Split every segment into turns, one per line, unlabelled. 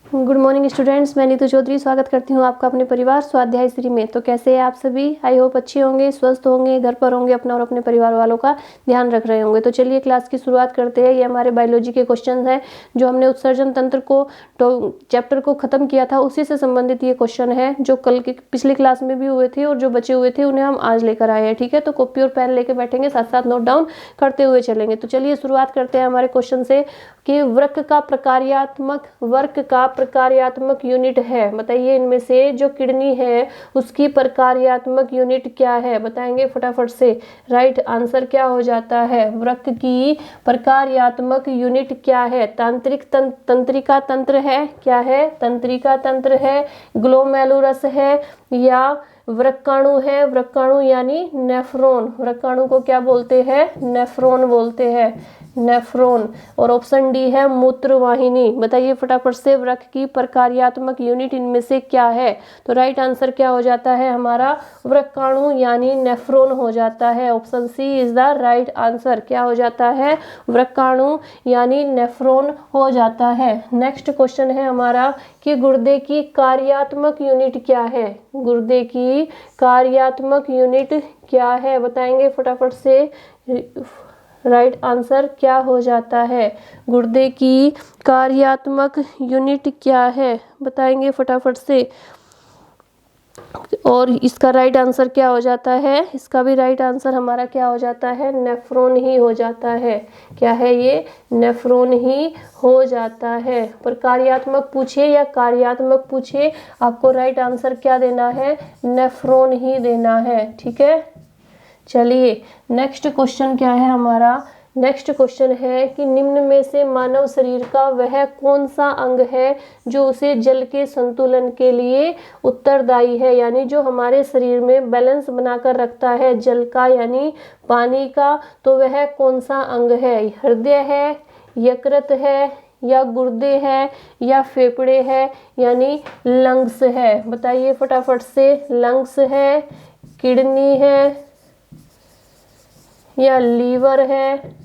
Good morning students, मैं नीतू चौधरी स्वागत करती हूँ आपका अपने परिवार स्वाध्याय श्री में। तो कैसे हैं आप सभी? आई होप अच्छे होंगे, स्वस्थ होंगे, घर पर होंगे, अपना और अपने परिवार वालों का ध्यान रख रहे होंगे। तो चलिए क्लास की शुरुआत करते हैं। ये हमारे बायोलॉजी के क्वेश्चन हैं जो हमने उत्सर्जन तंत्र को चैप्टर को खत्म किया था, उसी से संबंधित ये क्वेश्चन है जो कल की पिछली क्लास में भी हुए थे और जो बचे हुए थे उन्हें हम आज लेकर आए हैं। ठीक है, तो कॉपी और पेन लेके बैठेंगे, साथ साथ नोट डाउन करते हुए चलेंगे। तो चलिए शुरुआत करते हैं हमारे क्वेश्चन से कि वृक्क का प्रकार्यात्मक यूनिट है। बताइए इनमें से जो किडनी है उसकी प्रकार्यात्मक यूनिट क्या है? बताएंगे फटाफट से। राइट आंसर क्या हो जाता है? वृक्क की प्रकार्यात्मक यूनिट क्या है? तंत्रिका तंत्र है। क्या है? तंत्रिका तंत्र है, ग्लोमेरुलस है या वृक्काणु है? वृक्काणु यानी नेफ्रॉन। वृक्काणु को क्या बोलते हैं? नेफ्रॉन बोलते हैं, नेफ्रॉन। और ऑप्शन डी है मूत्रवाहिनी। बताइए फटाफट से वृक्क की प्रकार्यात्मक यूनिट इनमें से क्या है? तो राइट आंसर क्या हो जाता है हमारा? वृक्काणु यानी नेफ्रॉन हो जाता है। Option C is the right answer. क्या हो जाता है? वृक्काणु यानी नेफ्रॉन हो जाता है। नेक्स्ट क्वेश्चन है हमारा कि गुर्दे की कार्यात्मक यूनिट क्या है? गुर्दे की कार्यात्मक यूनिट क्या है? बताएंगे फटाफट से। राइट आंसर क्या हो जाता है? गुर्दे की कार्यात्मक यूनिट क्या है? बताएंगे फटाफट से। और इसका राइट आंसर क्या हो जाता है? इसका भी राइट आंसर हमारा क्या हो जाता है? नेफ्रॉन ही हो जाता है। क्या है ये? नेफ्रॉन ही हो जाता है। पर कार्यात्मक पूछे या कार्यात्मक पूछे, आपको राइट आंसर क्या देना है? नेफ्रॉन ही देना है। ठीक है, चलिए नेक्स्ट क्वेश्चन क्या है हमारा? नेक्स्ट क्वेश्चन है कि निम्न में से मानव शरीर का वह कौन सा अंग है जो उसे जल के संतुलन के लिए उत्तरदायी है? यानी जो हमारे शरीर में बैलेंस बनाकर रखता है जल का यानी पानी का, तो वह कौन सा अंग है? हृदय है, यकृत है या गुर्दे है या फेफड़े है यानी लंग्स है? बताइए फटाफट से। लंग्स है, किडनी है या लीवर है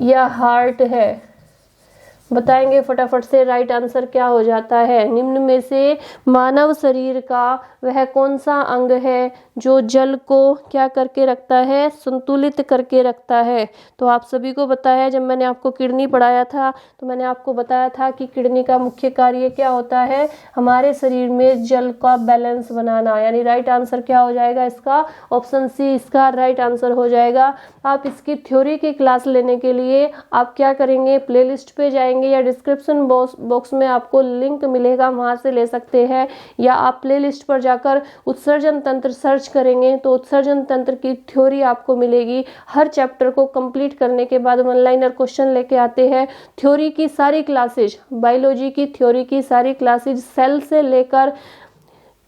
या हार्ट है? बताएंगे फटाफट से। राइट आंसर क्या हो जाता है? निम्न में से मानव शरीर का वह कौन सा अंग है जो जल को क्या करके रखता है? संतुलित करके रखता है। तो आप सभी को बताया, जब मैंने आपको किडनी पढ़ाया था तो मैंने आपको बताया था कि किडनी का मुख्य कार्य क्या होता है? हमारे शरीर में जल का बैलेंस बनाना। यानी राइट आंसर क्या हो जाएगा इसका? ऑप्शन सी इसका राइट आंसर हो जाएगा। आप इसकी थ्योरी की क्लास लेने के लिए आप क्या करेंगे? प्लेलिस्ट पे जाएंगे या डिस्क्रिप्शन बॉक्स में आपको लिंक मिलेगा, वहां से ले सकते हैं। या आप प्लेलिस्ट पर जाकर उत्सर्जन तंत्र सर्च करेंगे तो उत्सर्जन तंत्र की थ्योरी आपको मिलेगी। हर चैप्टर को कंप्लीट करने के बाद वन लाइनर क्वेश्चन लेके आते हैं। थ्योरी की सारी क्लासेज, बायोलॉजी की थ्योरी की सारी क्लासेज, सेल से लेकर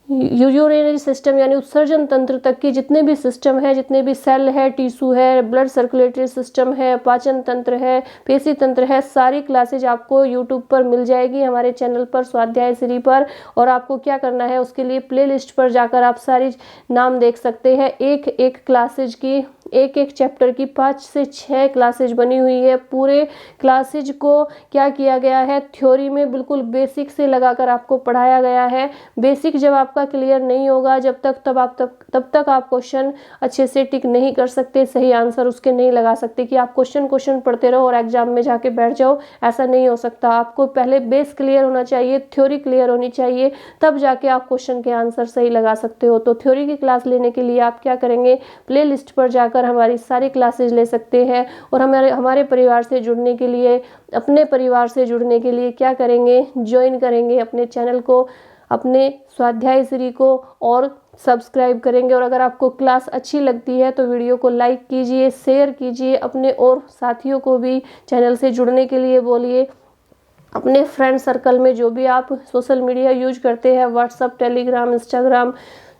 यूरिनरी सिस्टम यानी उत्सर्जन तंत्र तक की जितने भी सिस्टम है, जितने भी सेल है, टिश्यू है, ब्लड सर्कुलेटरी सिस्टम है, पाचन तंत्र है, पेशी तंत्र है, सारी क्लासेज आपको यूट्यूब पर मिल जाएगी हमारे चैनल पर स्वाध्याय श्री पर। और आपको क्या करना है? उसके लिए प्लेलिस्ट पर जाकर आप सारी नाम देख सकते हैं। एक एक क्लासेज की, एक एक चैप्टर की 5 से 6 क्लासेज बनी हुई है। पूरे क्लासेज को क्या किया गया है? थ्योरी में बिल्कुल बेसिक से लगाकर आपको पढ़ाया गया है। बेसिक जब आपका क्लियर नहीं होगा तब तक आप क्वेश्चन अच्छे से टिक नहीं कर सकते, सही आंसर उसके नहीं लगा सकते। कि आप क्वेश्चन पढ़ते रहो और एग्जाम में जाके बैठ जाओ, ऐसा नहीं हो सकता। आपको पहले बेस क्लियर होना चाहिए, थ्योरी क्लियर होनी चाहिए, तब जाके आप क्वेश्चन के आंसर सही लगा सकते हो। तो थ्योरी की क्लास लेने के लिए आप क्या करेंगे? प्ले लिस्ट पर जाकर हमारी सारी क्लासेज ले सकते हैं। और हमारे परिवार से जुड़ने के लिए, अपने परिवार से जुड़ने के लिए क्या करेंगे? ज्वाइन करेंगे अपने चैनल को, अपने स्वाध्याय श्री को, और सब्सक्राइब करेंगे। और अगर आपको क्लास अच्छी लगती है तो वीडियो को लाइक कीजिए, शेयर कीजिए, अपने और साथियों को भी चैनल से जुड़ने के लिए बोलिए। अपने फ्रेंड सर्कल में जो भी आप सोशल मीडिया यूज करते हैं, व्हाट्सएप, टेलीग्राम, इंस्टाग्राम,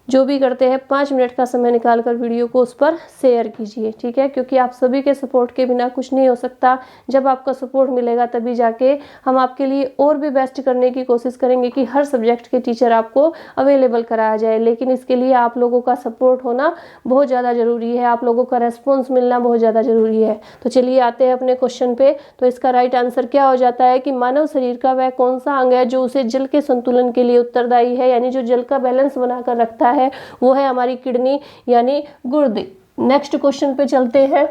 जो भी करते हैं 5 मिनट का समय निकाल कर वीडियो को उस पर शेयर कीजिए, ठीक है, क्योंकि आप सभी के सपोर्ट के बिना कुछ नहीं हो सकता। जब आपका सपोर्ट मिलेगा तभी जाके हम आपके लिए और भी बेस्ट करने की कोशिश करेंगे कि हर सब्जेक्ट के टीचर आपको अवेलेबल कराया जाए, लेकिन इसके लिए आप लोगों का सपोर्ट होना बहुत ज़्यादा ज़रूरी है, आप लोगों का रेस्पॉन्स मिलना बहुत ज़्यादा ज़रूरी है। तो चलिए आते हैं अपने क्वेश्चन पे। तो इसका राइट आंसर क्या हो जाता है कि मानव शरीर का वह कौन सा अंग है जो उसे जल के संतुलन के लिए उत्तरदायी है, यानी जो जल का बैलेंस बनाकर रखता है वो है हमारी किडनी यानी गुर्दे। नेक्स्ट क्वेश्चन पे चलते हैं।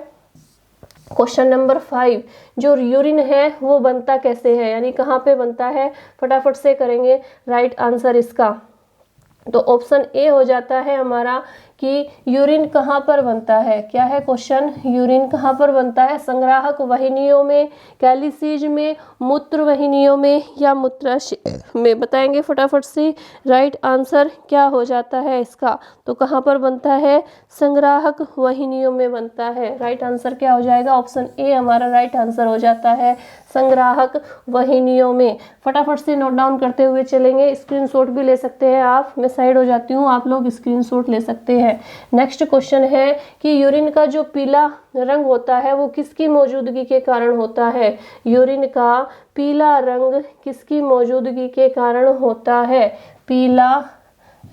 क्वेश्चन नंबर 5, जो यूरिन है वो बनता कैसे है, यानी कहाँ पे बनता है, फटाफट से करेंगे राइट आंसर इसका। तो ऑप्शन ए हो जाता है हमारा कि यूरिन कहाँ पर बनता है। क्या है क्वेश्चन, यूरिन कहाँ पर बनता है, संग्राहक वाहिनियों में, कैलिसीज में, मूत्र वाहिनियों में या मूत्राशय में। बताएंगे फटाफट से राइट आंसर क्या हो जाता है इसका। तो कहाँ पर बनता है, संग्राहक वाहिनियों में बनता है। राइट आंसर क्या हो जाएगा, ऑप्शन ए हमारा राइट आंसर हो जाता है, संग्राहक वाहिनियों में। फटाफट से नोट डाउन करते हुए चलेंगे, स्क्रीनशॉट भी ले सकते हैं आप, मैं साइड हो जाती हूँ, आप लोग स्क्रीनशॉट ले सकते हैं। नेक्स्ट क्वेश्चन है कि यूरिन का जो पीला रंग होता है वो किसकी मौजूदगी के कारण होता है। यूरिन का पीला रंग किसकी मौजूदगी के कारण होता है, पीला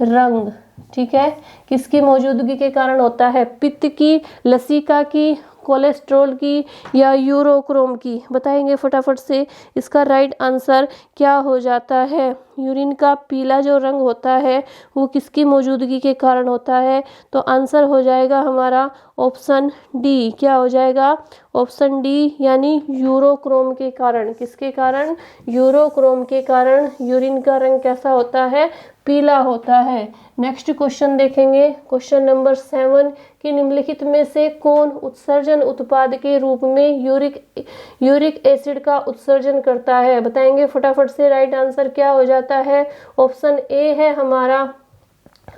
रंग, ठीक है, किसकी मौजूदगी के कारण होता है, पित्त की, लसिका की, कोलेस्ट्रॉल की या यूरोक्रोम की। बताएंगे फटाफट से इसका राइट आंसर क्या हो जाता है। यूरिन का पीला जो रंग होता है वो किसकी मौजूदगी के कारण होता है। तो आंसर हो जाएगा हमारा ऑप्शन डी। क्या हो जाएगा, ऑप्शन डी, यानी यूरोक्रोम के कारण। किसके कारण, यूरोक्रोम के कारण यूरिन का रंग कैसा होता है, पीला होता है। नेक्स्ट क्वेश्चन देखेंगे, क्वेश्चन नंबर 7 कि निम्नलिखित में से कौन उत्सर्जन उत्पाद के रूप में यूरिक एसिड का उत्सर्जन करता है। बताएंगे फटाफट से राइट आंसर क्या हो जाता है। ऑप्शन ए है हमारा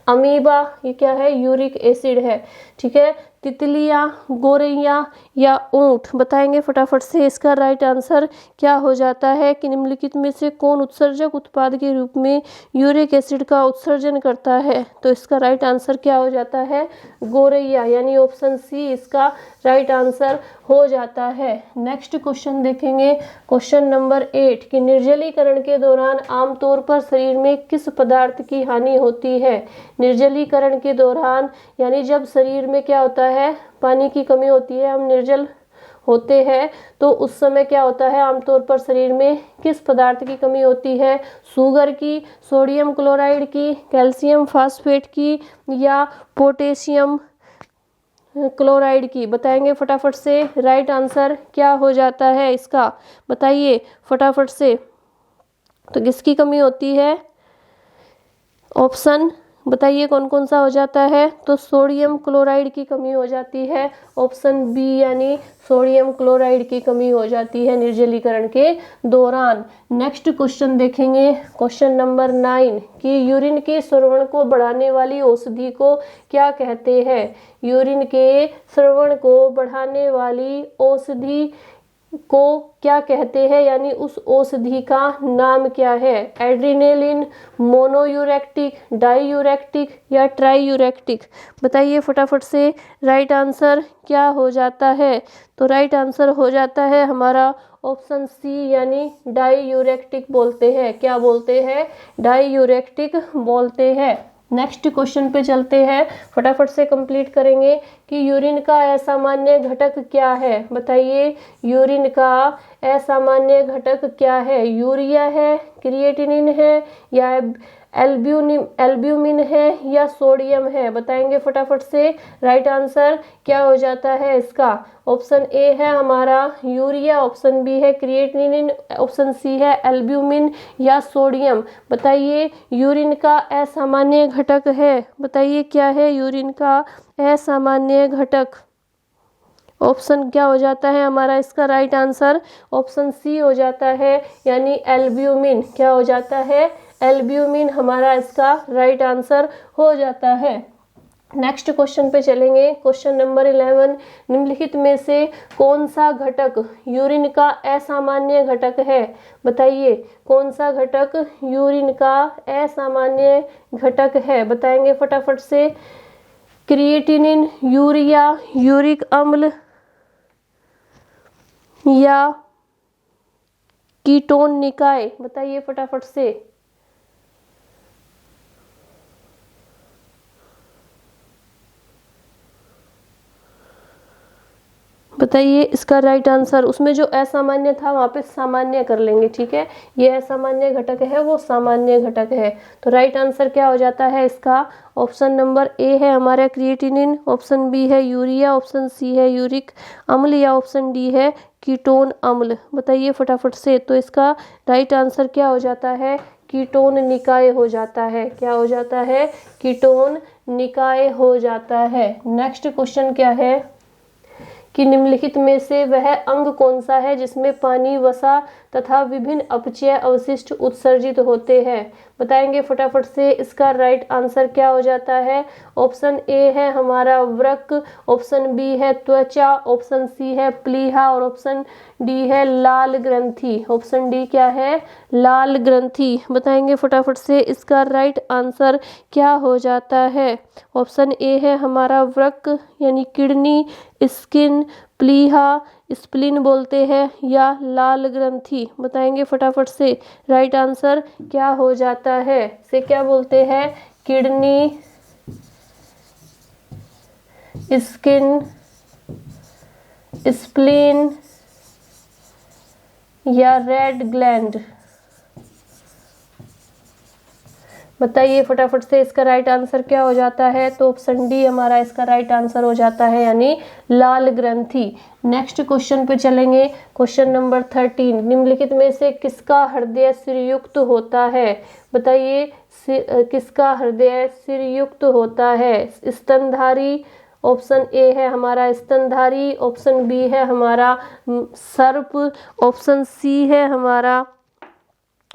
अमीबा, ये क्या है, यूरिक एसिड है, ठीक है, तितलियां, गोरैया या ऊंट। बताएंगे फटाफट से इसका राइट आंसर क्या हो जाता है कि निम्नलिखित में से कौन उत्सर्जक उत्पाद के रूप में यूरिक एसिड का उत्सर्जन करता है। तो इसका राइट आंसर क्या हो जाता है, गोरैया, यानी ऑप्शन सी इसका राइट आंसर हो जाता है। नेक्स्ट क्वेश्चन देखेंगे, क्वेश्चन नंबर 8 कि निर्जलीकरण के दौरान आमतौर पर शरीर में किस पदार्थ की हानि होती है। निर्जलीकरण के दौरान यानी जब शरीर में क्या होता है, पानी की कमी होती है, हम निर्जल होते हैं, तो उस समय क्या होता है, आमतौर पर शरीर में किस पदार्थ की कमी होती है, शुगर की, सोडियम क्लोराइड की, कैल्शियम फास्फेट की या पोटेशियम क्लोराइड की। बताएंगे फटाफट से राइट आंसर क्या हो जाता है इसका, बताइए फटाफट से। तो किसकी कमी होती है, ऑप्शन बताइए कौन कौन सा हो जाता है। तो सोडियम क्लोराइड की कमी हो जाती है, ऑप्शन बी, यानी सोडियम क्लोराइड की कमी हो जाती है निर्जलीकरण के दौरान। नेक्स्ट क्वेश्चन देखेंगे, क्वेश्चन नंबर 9 कि यूरिन के स्रवण को बढ़ाने वाली औषधि को क्या कहते हैं। यूरिन के स्रवण को बढ़ाने वाली औषधि को क्या कहते हैं, यानी उस औषधि का नाम क्या है। एड्रेनालिन, मोनोयूरेक्टिक, डाईयूरेक्टिक या ट्राईयूरेक्टिक। बताइए फटाफट से राइट आंसर क्या हो जाता है। तो राइट आंसर हो जाता है हमारा ऑप्शन सी, यानी डाईयूरेक्टिक बोलते हैं। क्या बोलते हैं, डाईयूरेक्टिक बोलते हैं। नेक्स्ट क्वेश्चन पे चलते हैं, फटाफट से कंप्लीट करेंगे कि यूरिन का असामान्य घटक क्या है। बताइए यूरिन का असामान्य घटक क्या है, यूरिया है, क्रिएटिनिन है या एल्ब्यूमिन है या सोडियम है। बताएंगे फटाफट से राइट आंसर क्या हो जाता है इसका। ऑप्शन ए है हमारा यूरिया, ऑप्शन बी है क्रिएटिनिन, ऑप्शन सी है एल्ब्यूमिन या सोडियम। बताइए यूरिन का असामान्य घटक है, बताइए क्या है यूरिन का असामान्य घटक। ऑप्शन क्या हो जाता है हमारा इसका राइट आंसर, ऑप्शन सी हो जाता है, यानी एल्ब्यूमिन। क्या हो जाता है, एल्ब्यूमिन हमारा इसका राइट आंसर हो जाता है। नेक्स्ट क्वेश्चन पे चलेंगे। क्वेश्चन नंबर 11, निम्नलिखित में से कौन सा घटक यूरिन का असामान्य घटक है? बताइए कौन सा घटक यूरिन का असामान्य घटक है? बताएंगे फटाफट से। क्रिएटिनिन, यूरिया, यूरिक अम्ल या कीटोन निकाय? बताइए फटाफट से। बताइए इसका राइट आंसर। उसमें जो असामान्य था वहां पे सामान्य कर लेंगे, ठीक है। ये असामान्य घटक है, वो सामान्य घटक है। तो राइट आंसर क्या हो जाता है इसका? ऑप्शन नंबर ए है हमारा क्रिएटिनिन, ऑप्शन बी है यूरिया, ऑप्शन सी है यूरिक अम्ल या ऑप्शन डी है कीटोन अम्ल। बताइए फटाफट से। तो इसका राइट आंसर क्या हो जाता है? कीटोन निकाय हो जाता है। क्या हो जाता है? कीटोन निकाय हो जाता है। नेक्स्ट क्वेश्चन क्या है कि निम्नलिखित में से वह अंग कौन सा है जिसमें पानी, वसा तथा विभिन्न अपचय अवशिष्ट उत्सर्जित होते हैं? बताएंगे फटाफट से। इसका राइट आंसर क्या हो जाता है? ऑप्शन ए है हमारा वृक्क, ऑप्शन बी है त्वचा, ऑप्शन सी है प्लीहा और ऑप्शन डी है लाल ग्रंथि। ऑप्शन डी क्या है? लाल ग्रंथि। बताएंगे फटाफट से। इसका राइट आंसर क्या हो जाता है? ऑप्शन ए है हमारा वृक्क यानी किडनी, स्किन, प्लीहा, स्प्लीन बोलते हैं या लाल ग्रंथि। बताएंगे फटाफट से। राइट आंसर क्या हो जाता है? से क्या बोलते हैं? किडनी, स्किन, स्प्लीन या रेड ग्लैंड। बताइए फटाफट से। इसका राइट आंसर क्या हो जाता है? तो ऑप्शन डी हमारा इसका राइट आंसर हो जाता है, यानी लाल ग्रंथि। नेक्स्ट क्वेश्चन पे चलेंगे। क्वेश्चन नंबर 13, निम्नलिखित में से किसका हृदय सिरयुक्त होता है? बताइए किसका हृदय सिरयुक्त होता है? स्तनधारी, ऑप्शन ए है हमारा स्तनधारी, ऑप्शन बी है हमारा सर्प, ऑप्शन सी है हमारा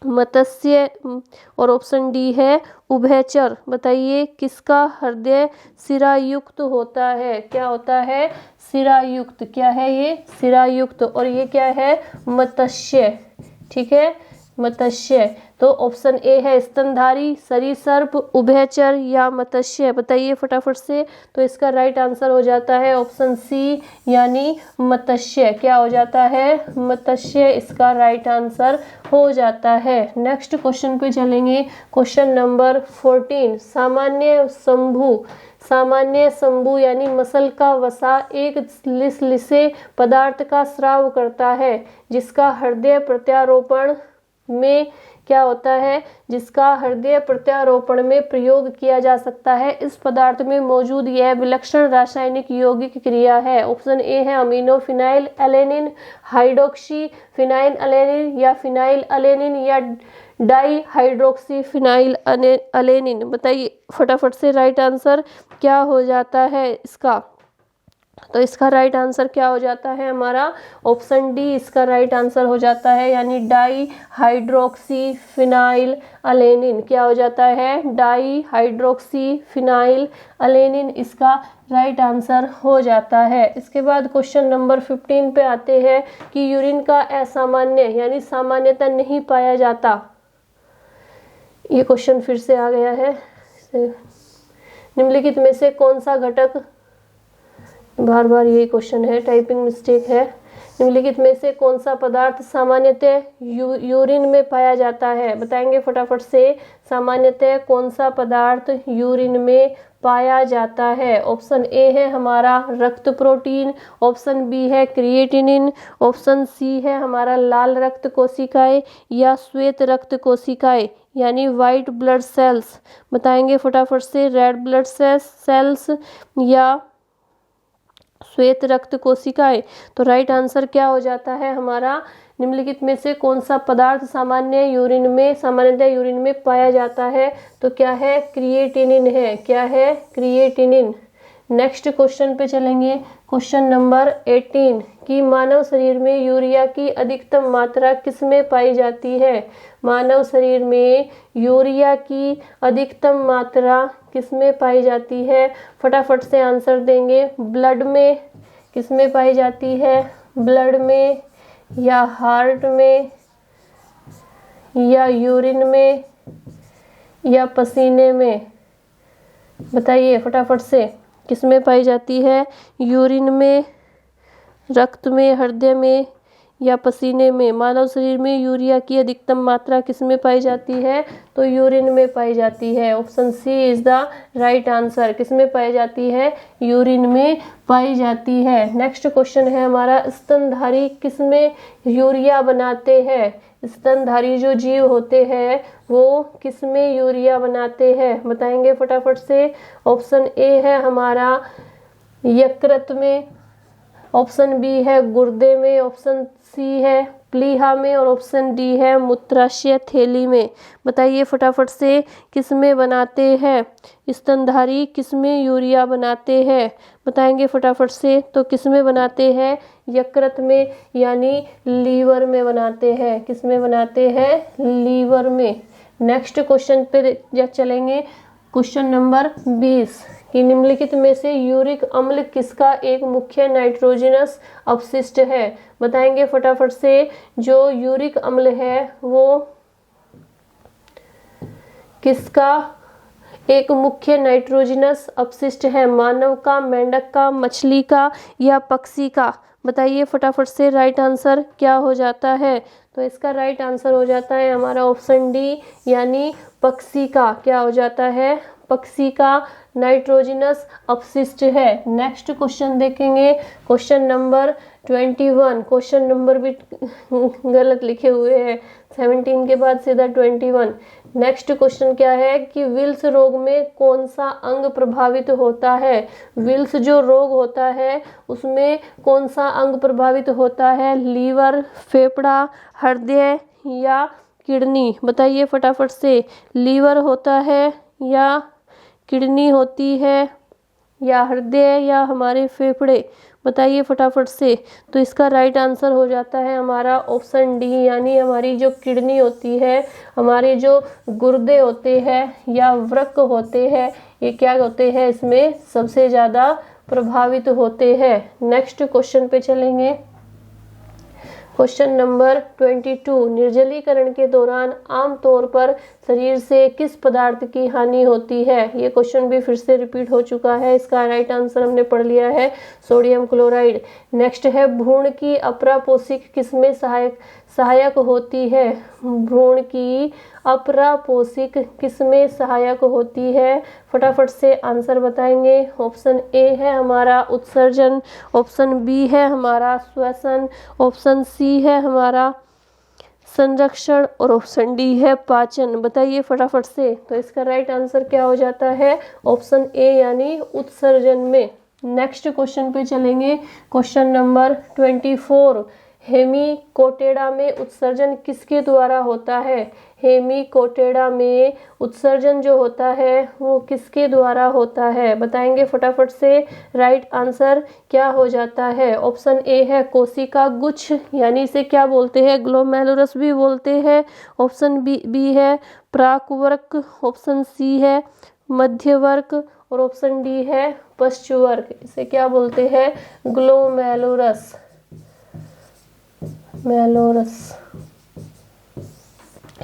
मत्स्य और ऑप्शन डी है उभयचर। बताइए किसका हृदय सिरायुक्त होता है? क्या होता है? सिरायुक्त। क्या है ये? सिरायुक्त। और ये क्या है? मत्स्य। ठीक है, मत्स्य। तो ऑप्शन ए है स्तनधारी, सरीसर्प, उभयचर या मत्स्य। बताइए फटाफट से। तो इसका राइट आंसर हो जाता है ऑप्शन सी यानी मत्स्य। क्या हो जाता है? मत्स्य इसका राइट आंसर हो जाता है। नेक्स्ट क्वेश्चन पे चलेंगे। क्वेश्चन नंबर 14, सामान्य शंभु। सामान्य शंभु यानी मसल का वसा एक लिसलिसे पदार्थ का स्राव करता है जिसका हृदय प्रत्यारोपण में क्या होता है? जिसका हृदय प्रत्यारोपण में प्रयोग किया जा सकता है। इस पदार्थ में मौजूद यह विलक्षण रासायनिक यौगिक क्रिया है। ऑप्शन ए है amino phenyl alanine, hydroxy phenyl alanine या फिनाइल एलेनिन या डाई हाइड्रोक्सी फिनाइल एलेनिन। बताइए फटाफट से। राइट आंसर क्या हो जाता है इसका? तो इसका राइट आंसर क्या हो जाता है हमारा? ऑप्शन डी इसका राइट आंसर हो जाता है, यानी डाई हाइड्रोक्सी फिनाइल अलेनिन। क्या हो जाता है? डाई हाइड्रोक्सी फिनाइल अलेनिन इसका राइट आंसर हो जाता है। इसके बाद क्वेश्चन नंबर 15 पे आते हैं कि यूरिन का असामान्य यानी सामान्यतः नहीं पाया जाता। ये क्वेश्चन फिर से आ गया है। निम्नलिखित में से कौन सा घटक, बार बार यही क्वेश्चन है, टाइपिंग मिस्टेक है। निम्नलिखित में से कौन सा पदार्थ सामान्यतः यूरिन में पाया जाता है? बताएंगे फटाफट से। सामान्यतः कौन सा पदार्थ यूरिन में पाया जाता है? ऑप्शन ए है हमारा रक्त प्रोटीन, ऑप्शन बी है क्रिएटिनिन, ऑप्शन सी है हमारा लाल रक्त कोशिकाएं या श्वेत रक्त कोशिकाएं यानी वाइट ब्लड सेल्स। बताएंगे फटाफट से। रेड ब्लड सेल्स या श्वेत रक्त कोशिकाएं। तो राइट आंसर क्या हो जाता है हमारा? निम्नलिखित में से कौन सा पदार्थ सामान्यतः यूरिन में पाया जाता है? तो क्या है? क्रिएटिनिन है। क्या है? क्रिएटिनिन। नेक्स्ट क्वेश्चन पे चलेंगे। क्वेश्चन नंबर 18 कि कि मानव शरीर में यूरिया की अधिकतम मात्रा किसमें पाई जाती है? मानव शरीर में यूरिया की अधिकतम मात्रा किसमें पाई जाती है? फटाफट से आंसर देंगे। ब्लड में किसमें पाई जाती है? ब्लड में या हार्ट में या यूरिन में या पसीने में? बताइए फटाफट से, किसमें पाई जाती है? यूरिन में, रक्त में, हृदय में या पसीने में? मानव शरीर में यूरिया की अधिकतम मात्रा किसमें पाई जाती है? तो यूरिन में पाई जाती है। Option C is the right answer. किसमें पाई जाती है? यूरिन में पाई जाती है। नेक्स्ट क्वेश्चन है हमारा, स्तनधारी किसमें यूरिया बनाते हैं? स्तनधारी जो जीव होते हैं वो किसमें यूरिया बनाते हैं? बताएंगे फटाफट से। ऑप्शन ए है हमारा यकृत में, ऑप्शन बी है गुर्दे में, ऑप्शन सी है प्लीहा में और ऑप्शन डी है मूत्राशय थैली में। बताइए फटाफट से, किसमें बनाते हैं? स्तनधारी किसमें यूरिया बनाते हैं? बताएंगे फटाफट से। तो किसमें बनाते हैं? यकृत में यानी लीवर में बनाते हैं। किसमें बनाते हैं? लीवर में। नेक्स्ट क्वेश्चन पे चलेंगे। क्वेश्चन नंबर 20 कि निम्नलिखित में से यूरिक अम्ल किसका एक मुख्य नाइट्रोजनस अपशिष्ट है? बताएंगे फटाफट से। जो यूरिक अम्ल है वो किसका एक मुख्य नाइट्रोजनस अपशिष्ट है? मानव का, मेंढक का, मछली का या पक्षी का? बताइए फटाफट से, राइट आंसर क्या हो जाता है? तो इसका राइट आंसर हो जाता है हमारा ऑप्शन डी यानी पक्षी का। क्या हो जाता है? पक्षी का नाइट्रोजनस अपशिष्ट है। नेक्स्ट क्वेश्चन देखेंगे, क्वेश्चन नंबर 21। क्वेश्चन नंबर भी गलत लिखे हुए हैं, 17 के बाद सीधा 21। नेक्स्ट क्वेश्चन क्या है कि विल्स रोग में कौन सा अंग प्रभावित होता है? विल्स जो रोग होता है उसमें कौन सा अंग प्रभावित होता है? लीवर, फेफड़ा, हृदय या किडनी? बताइए फटाफट से। लीवर होता है या किडनी होती है या हृदय या हमारे फेफड़े? बताइए फटाफट से। तो इसका राइट आंसर हो जाता है हमारा ऑप्शन डी यानी हमारी जो किडनी होती है, हमारे जो गुर्दे होते हैं या वृक्क होते हैं, ये क्या होते हैं? इसमें सबसे ज़्यादा प्रभावित होते हैं। नेक्स्ट क्वेश्चन पे चलेंगे। Question number 22। निर्जलीकरण के दौरान आमतौर पर शरीर से किस पदार्थ की हानि होती है? ये क्वेश्चन भी फिर से रिपीट हो चुका है। इसका राइट आंसर हमने पढ़ लिया है, सोडियम क्लोराइड। नेक्स्ट है भ्रूण की अप्रापोषिक किसमें सहायक होती है? भ्रूण की अप्रापोषिक किसमें सहायक होती है? फटाफट से आंसर बताएंगे। ऑप्शन ए है हमारा उत्सर्जन, ऑप्शन बी है हमारा श्वसन, ऑप्शन सी है हमारा संरक्षण और ऑप्शन डी है पाचन। बताइए फटाफट से। तो इसका राइट आंसर क्या हो जाता है? ऑप्शन ए यानी उत्सर्जन में। नेक्स्ट क्वेश्चन पे चलेंगे। Question number 24। हेमिकोटेडा में उत्सर्जन किसके द्वारा होता है? हेमिकोटेडा में उत्सर्जन जो होता है वो किसके द्वारा होता है? बताएंगे फटाफट से। राइट आंसर क्या हो जाता है? ऑप्शन ए है कोशिका गुच्छ यानी इसे क्या बोलते हैं? ग्लोमेरुलस भी बोलते हैं। ऑप्शन बी है प्राकवर्क, ऑप्शन सी है मध्यवर्क और ऑप्शन डी है पश्चवर्क। इसे क्या बोलते हैं? ग्लोमेरुलस।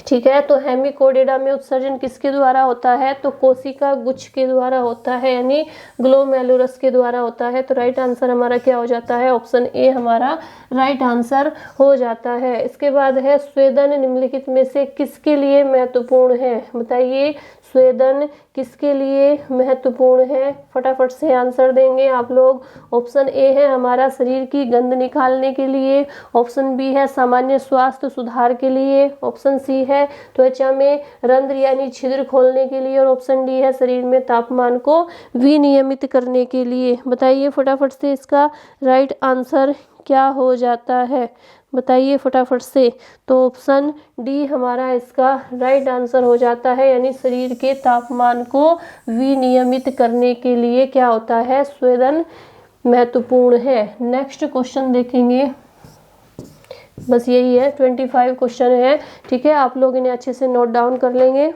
ठीक है, तो हेमिकोटेडा में उत्सर्जन किसके द्वारा होता है? तो कोशिका गुच्छ के द्वारा होता है यानी ग्लोमेरुलस के द्वारा होता है। तो राइट आंसर हमारा क्या हो जाता है? ऑप्शन ए हमारा राइट आंसर हो जाता है। इसके बाद है स्वेदन निम्नलिखित में से किसके लिए महत्वपूर्ण है? बताइए स्वेदन किसके लिए महत्वपूर्ण है? फटाफट से आंसर देंगे आप लोग। ऑप्शन ए है हमारा शरीर की गंध निकालने के लिए, ऑप्शन बी है सामान्य स्वास्थ्य सुधार के लिए, ऑप्शन सी है त्वचा में रंध्र यानी छिद्र खोलने के लिए और ऑप्शन डी है शरीर में तापमान को विनियमित करने के लिए। बताइए फटाफट से इसका राइट आंसर क्या हो जाता है? बताइए फटाफट से। तो ऑप्शन डी हमारा इसका राइट आंसर हो जाता है यानी शरीर के तापमान को विनियमित करने के लिए क्या होता है? स्वेदन महत्वपूर्ण है। नेक्स्ट क्वेश्चन देखेंगे, बस यही है, 25 क्वेश्चन है, ठीक है। आप लोग इन्हें अच्छे से नोट डाउन कर लेंगे।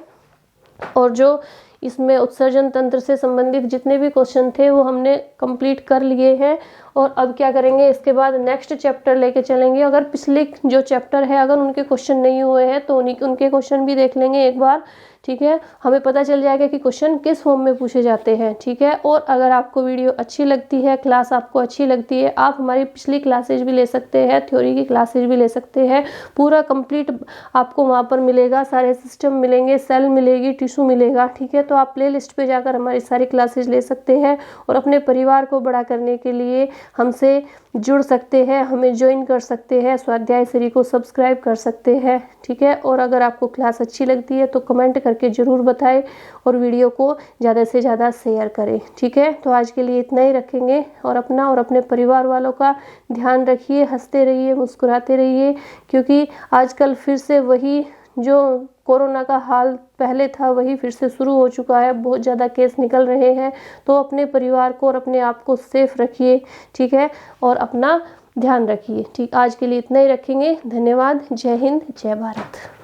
और जो इसमें उत्सर्जन तंत्र से संबंधित जितने भी क्वेश्चन थे वो हमने कंप्लीट कर लिए हैं। और अब क्या करेंगे, इसके बाद नेक्स्ट चैप्टर लेके चलेंगे। अगर पिछले जो चैप्टर है अगर उनके क्वेश्चन नहीं हुए हैं तो उनके क्वेश्चन भी देख लेंगे एक बार, ठीक है। हमें पता चल जाएगा कि क्वेश्चन किस फॉर्म में पूछे जाते हैं, ठीक है। और अगर आपको वीडियो अच्छी लगती है, क्लास आपको अच्छी लगती है, आप हमारी पिछली क्लासेज भी ले सकते हैं, थ्योरी की क्लासेज भी ले सकते हैं। पूरा कंप्लीट आपको वहाँ पर मिलेगा, सारे सिस्टम मिलेंगे, सेल मिलेगी, टिश्यू मिलेगा, ठीक है। तो आप प्ले लिस्ट पर जाकर हमारी सारी क्लासेज ले सकते हैं और अपने परिवार को बड़ा करने के लिए हमसे जुड़ सकते हैं, हमें ज्वाइन कर सकते हैं, स्वाध्याय श्री को सब्सक्राइब कर सकते हैं, ठीक है। और अगर आपको क्लास अच्छी लगती है तो कमेंट करके ज़रूर बताएं और वीडियो को ज़्यादा से ज़्यादा शेयर करें, ठीक है। तो आज के लिए इतना ही रखेंगे और अपना और अपने परिवार वालों का ध्यान रखिए, हंसते रहिए, मुस्कुराते रहिए, क्योंकि आजकल फिर से वही जो कोरोना का हाल पहले था वही फिर से शुरू हो चुका है। बहुत ज़्यादा केस निकल रहे हैं, तो अपने परिवार को और अपने आप को सेफ रखिए, ठीक है, और अपना ध्यान रखिए, ठीक। आज के लिए इतना ही रखेंगे। धन्यवाद। जय हिंद, जय भारत।